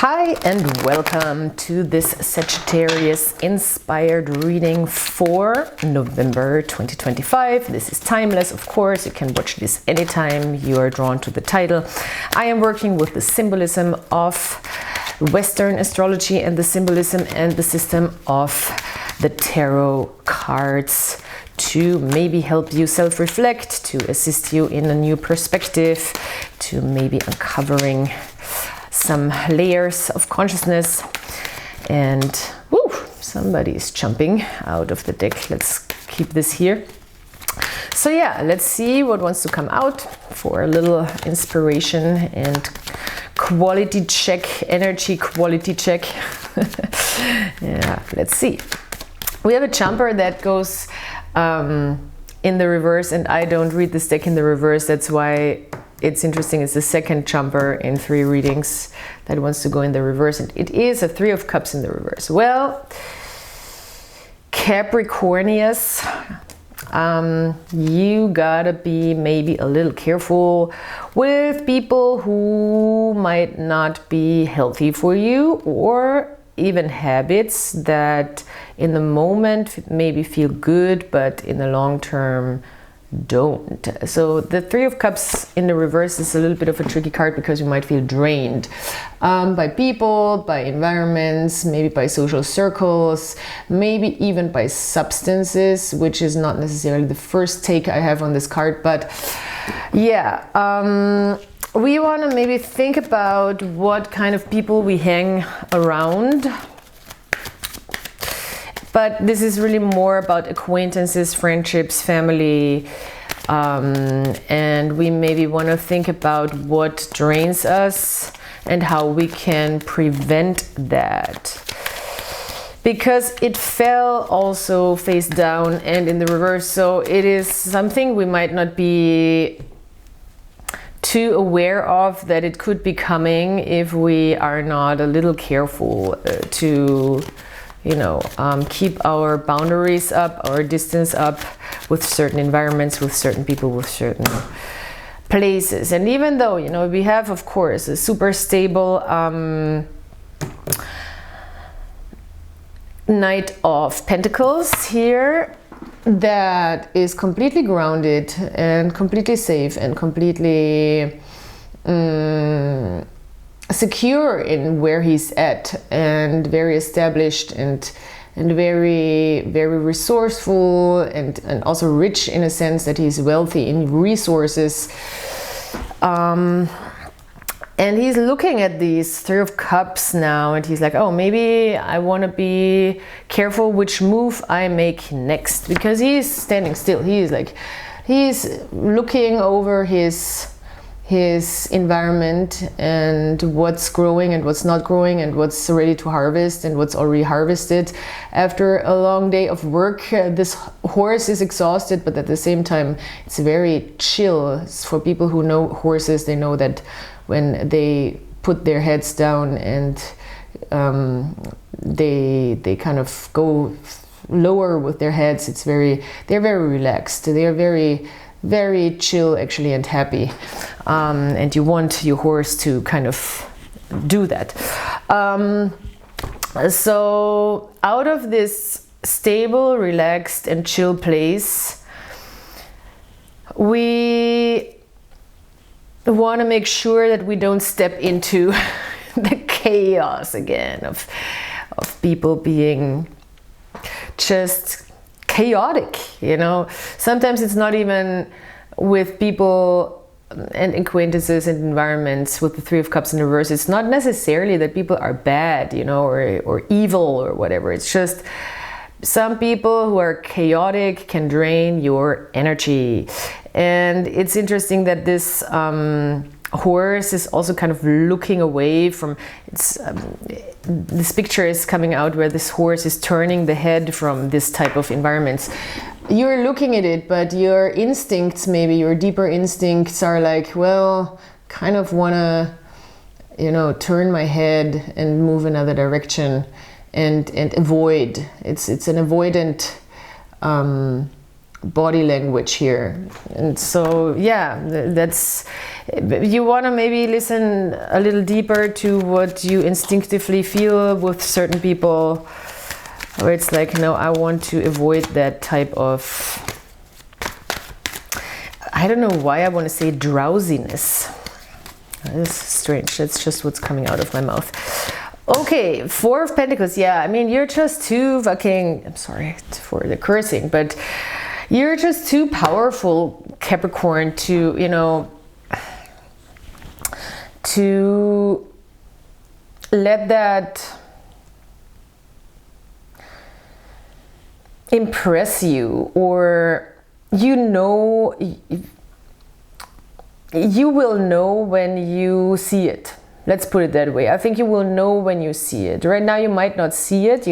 Hi and welcome to this Sagittarius inspired reading for November 2025. This is timeless, of course. You can watch this anytime you are drawn to the title. I am working with the symbolism of Western astrology and the symbolism and the system of the tarot cards to maybe help you self-reflect, to assist you in a new perspective, to maybe uncovering some layers of consciousness. And woo, somebody is jumping out of the deck. Let's keep this here. So yeah, let's see what wants to come out for a little inspiration and quality check, energy quality check. Yeah, let's see. We have a jumper that goes in the reverse, and I don't read this deck in the reverse. That's why it's interesting. It's the second jumper in 3 readings that wants to go in the reverse, and it is a 3 of Cups in the reverse. Well, Capricornius, you gotta be maybe a little careful with people who might not be healthy for you, or even habits that in the moment maybe feel good, but in the long term don't. So the 3 of Cups in the reverse is a little bit of a tricky card because you might feel drained by people, by environments, maybe by social circles, maybe even by substances, which is not necessarily the first take I have on this card. But yeah, we want to maybe think about what kind of people we hang around. But this is really more about acquaintances, friendships, family, and we maybe want to think about what drains us and how we can prevent that. Because it fell also face down and in the reverse, so it is something we might not be too aware of, that it could be coming if we are not a little careful to, you know, keep our boundaries up, our distance up with certain environments, with certain people, with certain places. And even though, you know, we have, of course, a super stable Knight of Pentacles here that is completely grounded and completely safe and completely secure in where he's at, and very established and very resourceful, and also rich in a sense that he's wealthy in resources, and he's looking at these 3 of Cups now, and he's like, oh, maybe I want to be careful which move I make next, because he's standing still. He's like, he's looking over his environment and what's growing and what's not growing and what's ready to harvest and what's already harvested. After a long day of work, this horse is exhausted, but at the same time it's very chill. For people who know horses, they know that when they put their heads down and they kind of go lower with their heads, they're very relaxed. They're very chill actually and happy, and you want your horse to kind of do that. So out of this stable, relaxed and chill place, we want to make sure that we don't step into the chaos again of people being just chaotic, you know. Sometimes it's not even with people and acquaintances and environments with the 3 of Cups in reverse. It's not necessarily that people are bad, you know, or evil or whatever. It's just some people who are chaotic can drain your energy. And it's interesting that this horse is also kind of looking away from, this picture is coming out where this horse is turning the head from this type of environments. You're looking at it, but your instincts, maybe your deeper instincts, are like, well, kind of want to, you know, turn my head and move another direction and avoid. It's an avoidant body language here. And so yeah, that's, you want to maybe listen a little deeper to what you instinctively feel with certain people, where it's like, no, I want to avoid that type of, I don't know why I want to say drowsiness. That's strange. That's just what's coming out of my mouth. Okay, Four of Pentacles. Yeah, I mean, you're just too fucking, I'm sorry for the cursing, but you're just too powerful, Capricorn, to, you know, to let that impress you, or, you know, you will know when you see it. Let's put it that way. I think you will know when you see it. Right now you might not see it.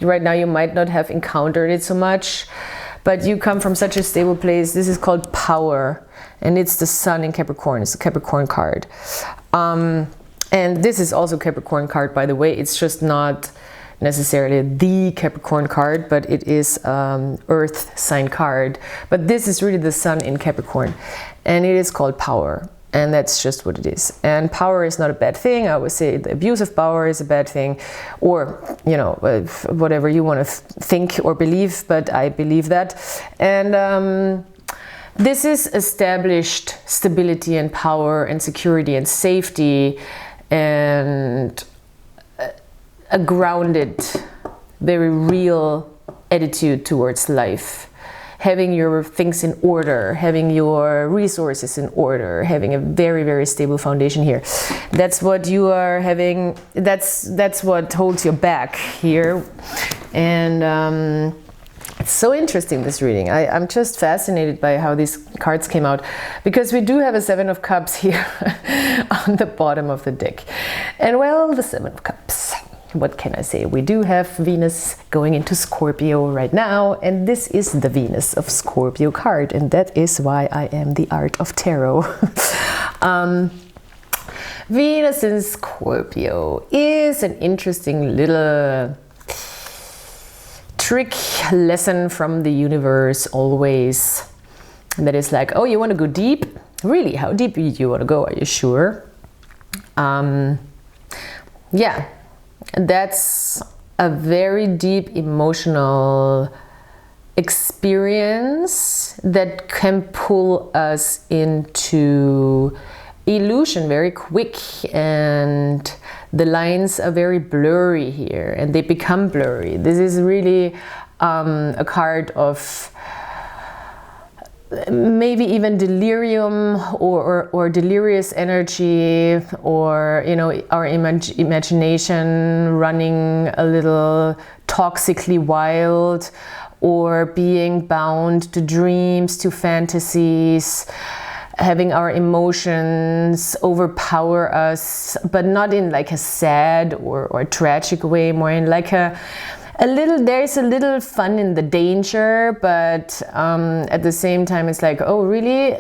Right now you might not have encountered it so much, but you come from such a stable place. This is called power, and it's the Sun in Capricorn. It's a Capricorn card. And this is also a Capricorn card, by the way. It's just not necessarily the Capricorn card, but it is Earth sign card. But this is really the Sun in Capricorn, and it is called power. And that's just what it is. And power is not a bad thing. I would say the abuse of power is a bad thing, or, you know, whatever you want to think or believe, but I believe that. And this is established stability and power and security and safety, and a grounded, very real attitude towards life. Having your things in order, having your resources in order, having a very, very stable foundation here. That's what you are having, that's what holds you back here. And it's so interesting, this reading. I'm just fascinated by how these cards came out, because we do have a Seven of Cups here on the bottom of the deck. And well, the Seven of Cups. What can I say? We do have Venus going into Scorpio right now, and this is the Venus of Scorpio card, and that is why I am the art of tarot. Venus in Scorpio is an interesting little trick lesson from the universe always. That is like, oh, you want to go deep? Really? How deep do you want to go? Are you sure? Yeah. That's a very deep emotional experience that can pull us into illusion very quick, and the lines are very blurry here, and they become blurry. This is really a card of maybe even delirium or delirious energy, or, you know, our imagination running a little toxically wild, or being bound to dreams, to fantasies, having our emotions overpower us, but not in like a sad or tragic way, more in like a little, there's a little fun in the danger, but at the same time it's like, oh really,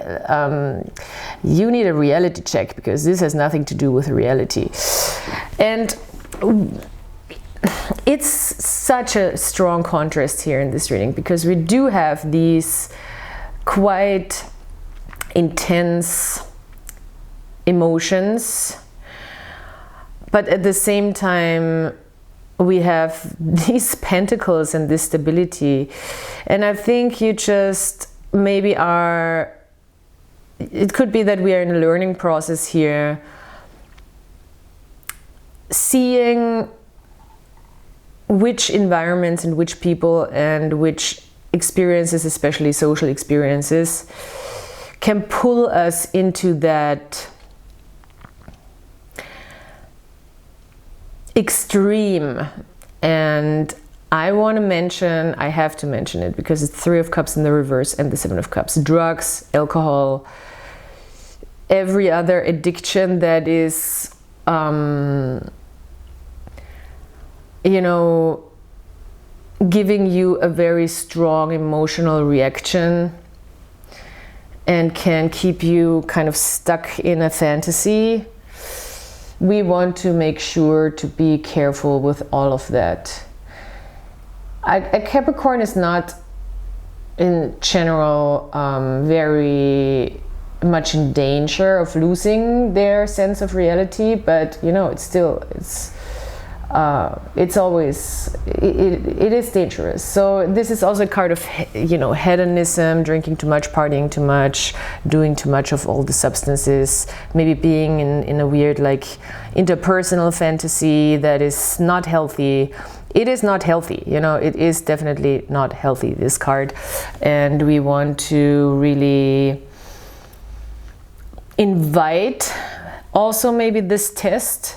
you need a reality check, because this has nothing to do with reality. And it's such a strong contrast here in this reading, because we do have these quite intense emotions, but at the same time we have these pentacles and this stability. And I think you just maybe are, it could be that we are in a learning process here, seeing which environments and which people and which experiences, especially social experiences, can pull us into that extreme. And I want to mention, I have to mention it, because it's Three of Cups in the reverse and the Seven of Cups. Drugs, alcohol, every other addiction that is, you know, giving you a very strong emotional reaction and can keep you kind of stuck in a fantasy. We want to make sure to be careful with all of that. A Capricorn is not in general very much in danger of losing their sense of reality, but you know, it's always, it is dangerous. So this is also a card of, you know, hedonism, drinking too much, partying too much, doing too much of all the substances, maybe being in a weird like interpersonal fantasy that is not healthy. It is not healthy, you know, it is definitely not healthy, this card. And we want to really invite also maybe this test,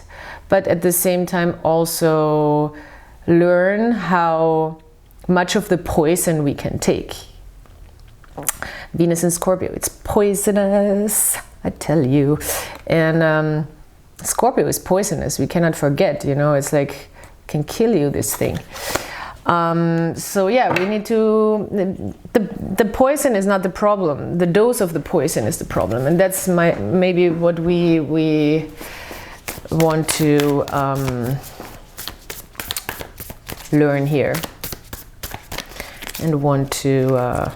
but at the same time also learn how much of the poison we can take. Venus in Scorpio, it's poisonous, I tell you. And Scorpio is poisonous, we cannot forget, you know, it's like, can kill you, this thing. So yeah, we need to, the poison is not the problem, the dose of the poison is the problem, and that's maybe what we want to learn here, and want to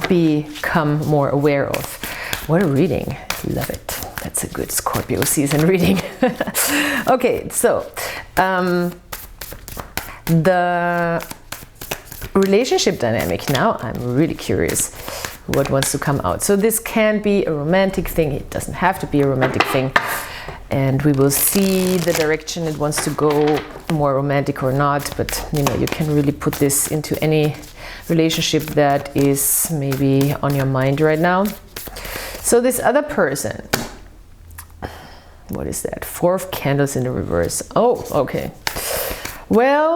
become more aware of. What a reading, love it. That's a good Scorpio season reading. Okay, so the relationship dynamic. Now I'm really curious what wants to come out. So this can be a romantic thing. It doesn't have to be a romantic thing. And we will see the direction it wants to go, more romantic or not. But you know, you can really put this into any relationship that is maybe on your mind right now. So this other person, what is that? 4 of Candles in the reverse. Oh, okay. Well.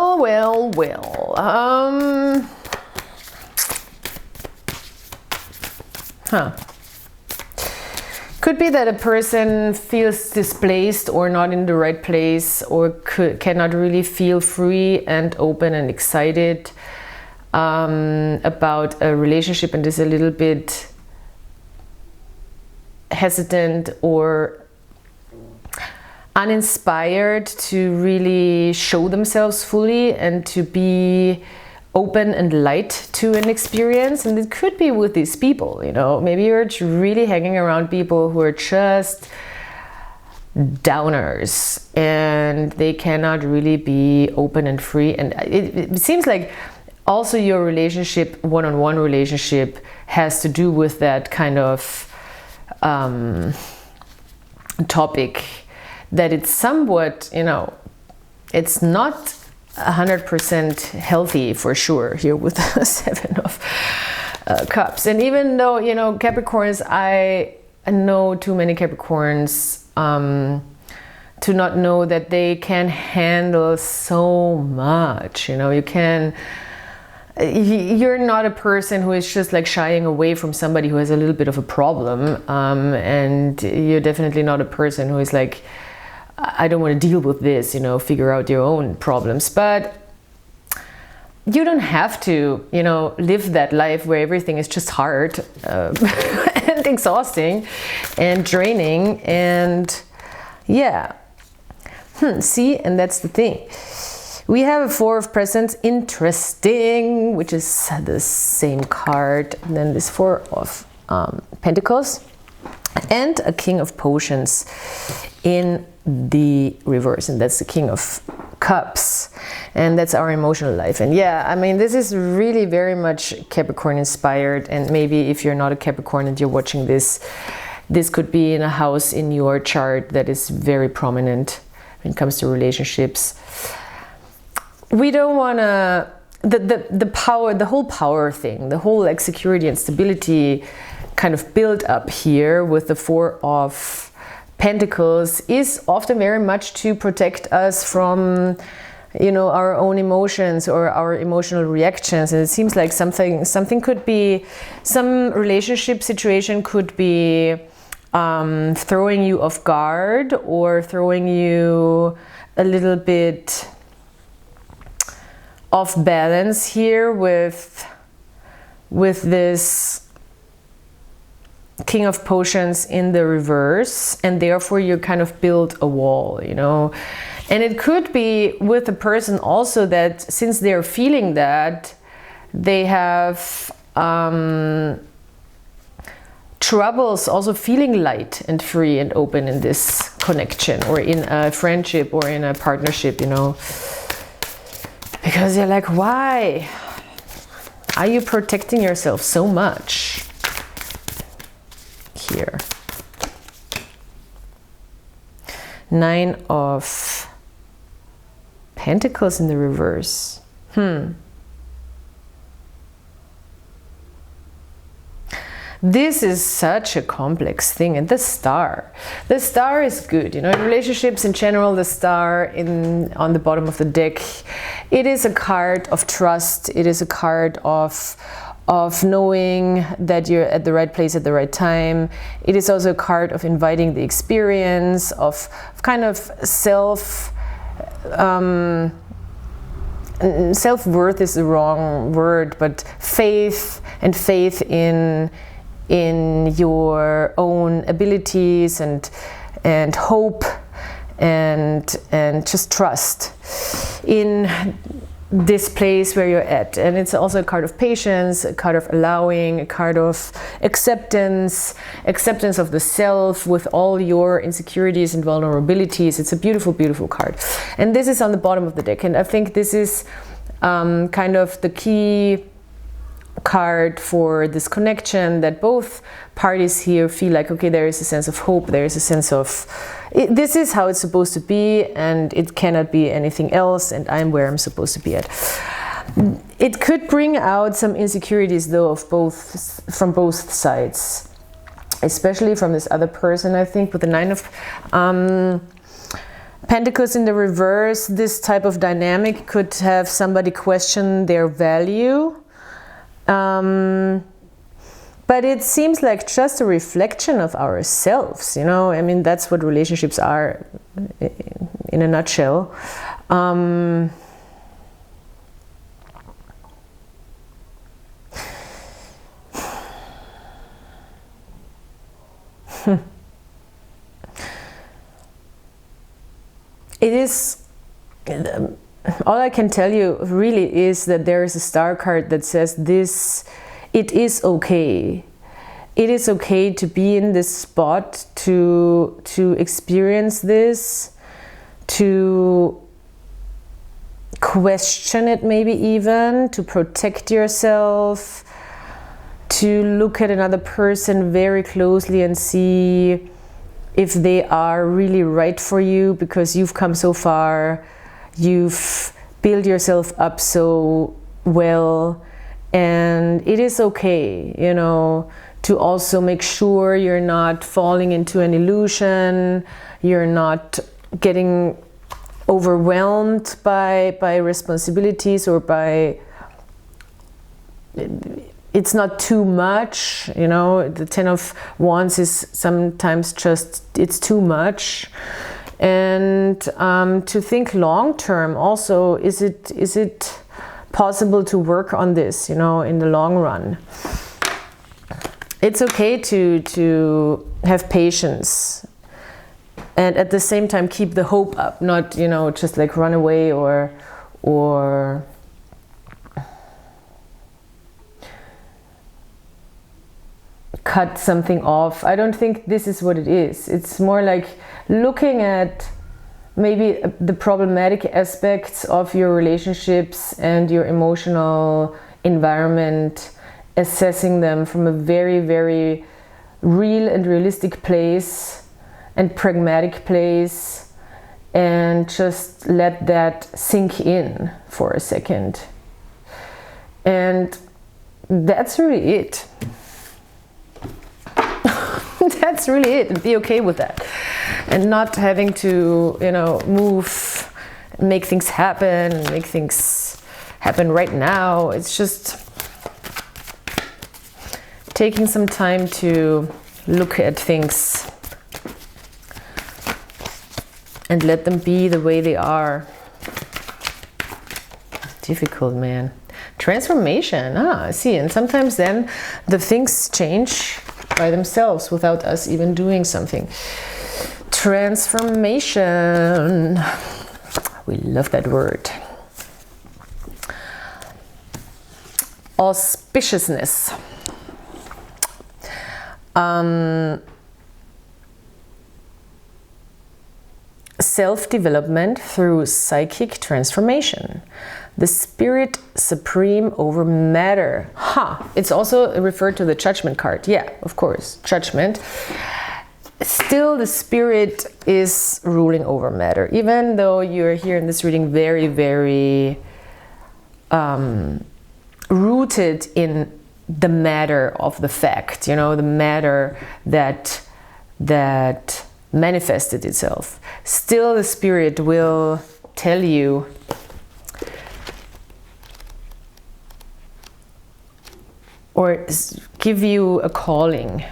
Could be that a person feels displaced or not in the right place, or cannot really feel free and open and excited about a relationship, and is a little bit hesitant or uninspired to really show themselves fully and to be open and light to an experience. And it could be with these people, you know, maybe you're really hanging around people who are just downers and they cannot really be open and free. And it seems like also your relationship, one-on-one relationship, has to do with that kind of topic, that it's somewhat, you know, it's not 100% healthy for sure here with the 7 of Cups. And even though, you know, Capricorns, I know too many Capricorns to not know that they can handle so much, you know, you're not a person who is just like shying away from somebody who has a little bit of a problem, and you're definitely not a person who is like, I don't want to deal with this, you know, figure out your own problems. But you don't have to, you know, live that life where everything is just hard and exhausting and draining. And yeah, see, and that's the thing. We have a 4 of Presents, interesting, which is the same card. And then this 4 of Pentacles and a King of Potions in the reverse, and that's the King of Cups, and that's our emotional life. And yeah, I mean, this is really very much Capricorn inspired. And maybe if you're not a Capricorn and you're watching this, this could be in a house in your chart that is very prominent when it comes to relationships. We don't want to, the power, the whole power thing, the whole like security and stability kind of build up here with the 4 of Pentacles is often very much to protect us from, you know, our own emotions or our emotional reactions. And it seems like something could be, some relationship situation could be throwing you off guard or throwing you a little bit off balance here with this King of Potions in the reverse, and therefore you kind of build a wall, you know. And it could be with a person also that since they're feeling that, they have troubles also feeling light and free and open in this connection or in a friendship or in a partnership, you know. Because you're like, why are you protecting yourself so much here? 9 of Pentacles in the reverse. This is such a complex thing. And the star is good, you know, in relationships in general. The star on the bottom of the deck, it is a card of trust. It is a card of knowing that you're at the right place at the right time. It is also a card of inviting the experience of kind of self-worth is the wrong word, but faith in your own abilities and hope and just trust in this place where you're at. And it's also a card of patience, a card of allowing, a card of acceptance of the self with all your insecurities and vulnerabilities. It's a beautiful, beautiful card. And this is on the bottom of the deck. And I think this is kind of the key card for this connection, that both parties here feel like, okay, there is a sense of hope, there is a sense of this is how it's supposed to be and it cannot be anything else, and I'm where I'm supposed to be at. It could bring out some insecurities though from both sides, especially from this other person. I think with the 9 of Pentacles in the reverse, this type of dynamic could have somebody question their value. But it seems like just a reflection of ourselves, you know. I mean, that's what relationships are in a nutshell. It is... all I can tell you really is that there is a star card that says this, it is okay. It is okay to be in this spot, to experience this, to question it maybe even, to protect yourself, to look at another person very closely and see if they are really right for you, because you've come so far. You've built yourself up so well, and it is okay, you know, to also make sure you're not falling into an illusion, you're not getting overwhelmed by responsibilities or by... It's not too much, you know. The 10 of Wands is sometimes just, it's too much. And to think long term also, is it possible to work on this, you know, in the long run? It's okay to have patience and at the same time keep the hope up, not, you know, just like run away or cut something off. I don't think this is what it is. It's more like looking at maybe the problematic aspects of your relationships and your emotional environment, assessing them from a very, very real and realistic place and pragmatic place, and just let that sink in for a second. And that's really it. That's really it, and be okay with that, and not having to, you know, move, make things happen right now. It's just taking some time to look at things and let them be the way they are. Difficult, man. Transformation, I see. And sometimes then the things change by themselves without us even doing something. Transformation. We love that word. Auspiciousness. Self-development through psychic transformation. The spirit supreme over matter. It's also referred to the judgment card. Yeah, of course, judgment. Still, the spirit is ruling over matter. Even though you're here in this reading very, very rooted in the matter of the fact, you know, the matter that manifested itself. Still, the spirit will tell you or give you a calling.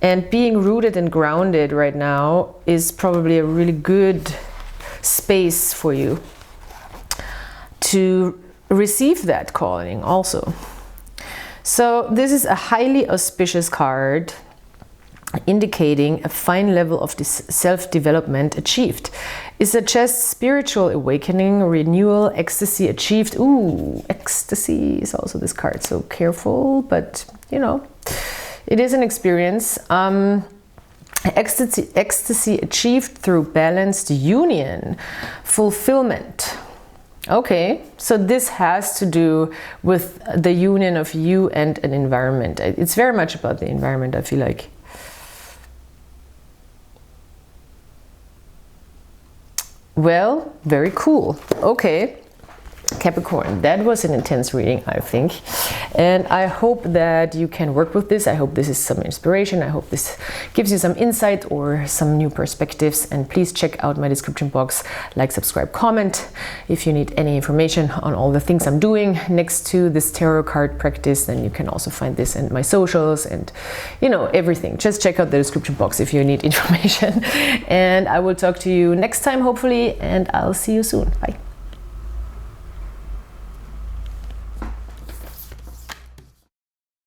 And being rooted and grounded right now is probably a really good space for you to receive that calling also. So this is a highly auspicious card, indicating a fine level of this self-development achieved. It suggests spiritual awakening, renewal, ecstasy achieved. Ooh, ecstasy is also this card, so careful, but you know, it is an experience. Ecstasy achieved through balanced union, fulfillment. Okay, so this has to do with the union of you and an environment. It's very much about the environment, I feel like. Well, very cool. Okay, Capricorn, that was an intense reading, I think. And I hope that you can work with this. I hope this is some inspiration. I hope this gives you some insight or some new perspectives. And please check out my description box, like, subscribe, comment. If you need any information on all the things I'm doing next to this tarot card practice, then you can also find this in my socials and, you know, everything. Just check out the description box if you need information. And I will talk to you next time, hopefully, and I'll see you soon. Bye.